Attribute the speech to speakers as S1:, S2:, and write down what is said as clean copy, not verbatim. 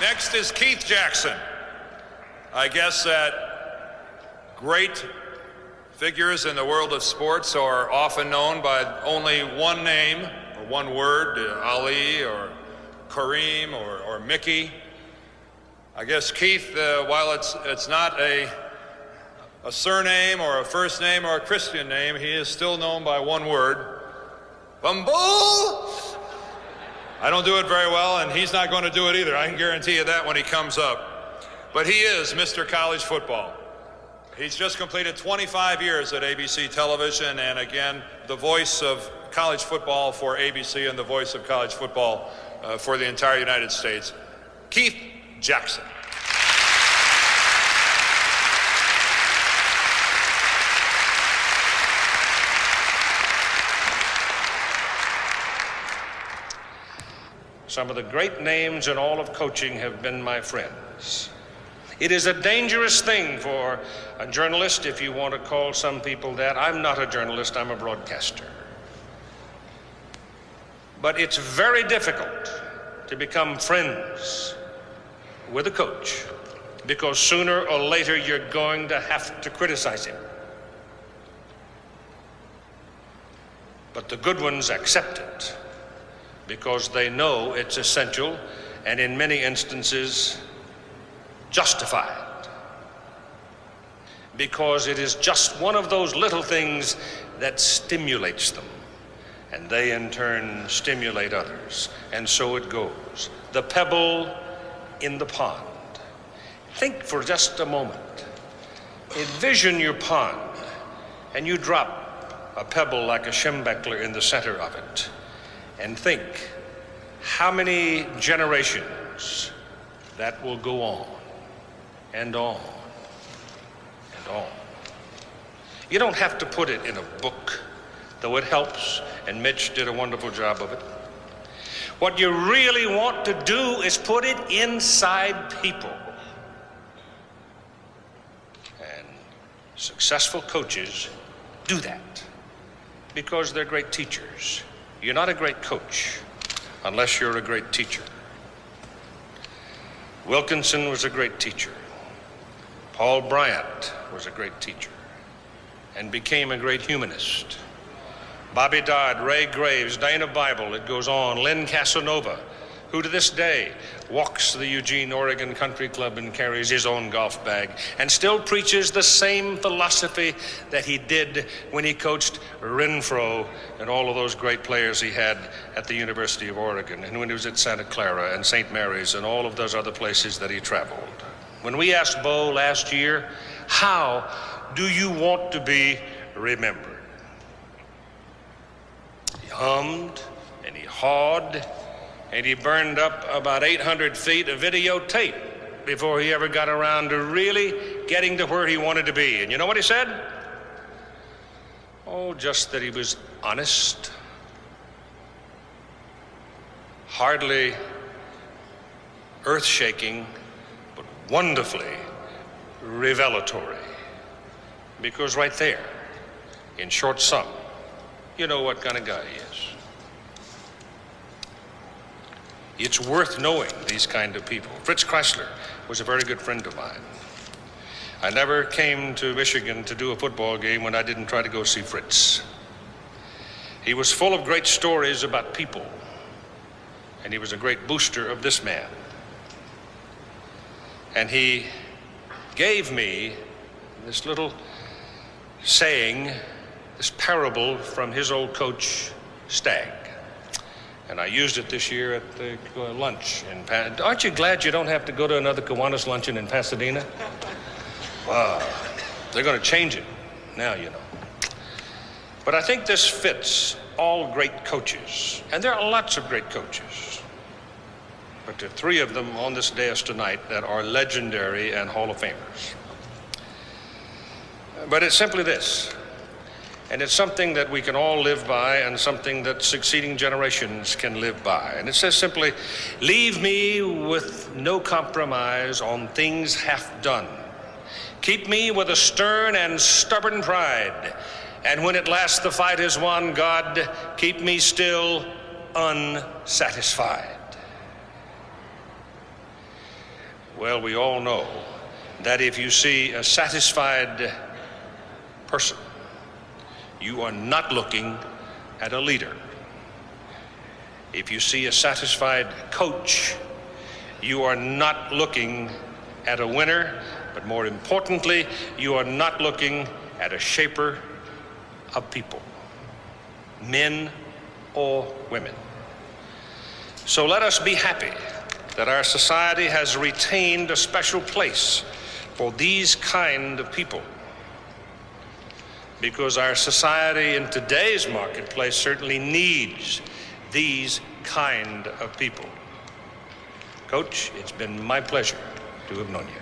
S1: Next is Keith Jackson. I guess that great figures in the world of sports are often known by only one name or one word, Ali or Kareem or Mickey. I guess Keith, while it's not a surname or a first name or a Christian name, he is still known by one word, Bumble. I don't do it very well, and he's not going to do it either. I can guarantee you that when he comes up. But he is Mr. College Football. He's just completed 25 years at ABC Television, and again, the voice of college football for ABC and the voice of college football for the entire United States, Keith Jackson.
S2: Some of the great names in all of coaching have been my friends. It is a dangerous thing for a journalist, if you want to call some people that. I'm not a journalist, I'm a broadcaster. But it's very difficult to become friends with a coach, because sooner or later you're going to have to criticize him. But the good ones accept it, because they know it's essential and in many instances justified, because it is just one of those little things that stimulates them, and they in turn stimulate others, and so it goes. The pebble in the pond. Think for just a moment. Envision your pond, and you drop a pebble like a Schembechler in the center of it. And think how many generations that will go on and on and on. You don't have to put it in a book, though it helps, and Mitch did a wonderful job of it. What you really want to do is put it inside people. And successful coaches do that because they're great teachers. You're not a great coach unless you're a great teacher. Wilkinson was a great teacher. Paul Bryant was a great teacher and became a great humanist. Bobby Dodd, Ray Graves, Dana Bible, it goes on, Lynn Casanova, who to this day walks the Eugene, Oregon Country Club and carries his own golf bag and still preaches the same philosophy that he did when he coached Renfro and all of those great players he had at the University of Oregon, and when he was at Santa Clara and St. Mary's and all of those other places that he traveled. When we asked Bo last year, how do you want to be remembered? He hummed and he hawed, and he burned up about 800 feet of videotape before he ever got around to really getting to where he wanted to be. And you know what he said? Oh, just that he was honest, hardly earth-shaking, but wonderfully revelatory. Because right there, in short sum, you know what kind of guy he is. It's worth knowing these kind of people. Fritz Kreisler was a very good friend of mine. I never came to Michigan to do a football game when I didn't try to go see Fritz. He was full of great stories about people, and he was a great booster of this man. And he gave me this little saying, this parable from his old coach, Stagg. And I used it this year at the lunch in Pasadena. Aren't you glad you don't have to go to another Kiwanis luncheon in Pasadena? Wow, they're going to change it now, you know. But I think this fits all great coaches, and there are lots of great coaches. But there are three of them on this dais tonight that are legendary and Hall of Famers. But it's simply this. And it's something that we can all live by and something that succeeding generations can live by. And it says simply, leave me with no compromise on things half done. Keep me with a stern and stubborn pride. And when at last the fight is won, God, keep me still unsatisfied. Well, we all know that if you see a satisfied person, you are not looking at a leader. If you see a satisfied coach, you are not looking at a winner, but more importantly, you are not looking at a shaper of people, men or women. So let us be happy that our society has retained a special place for these kind of people, because our society in today's marketplace certainly needs these kind of people. Coach, it's been my pleasure to have known you.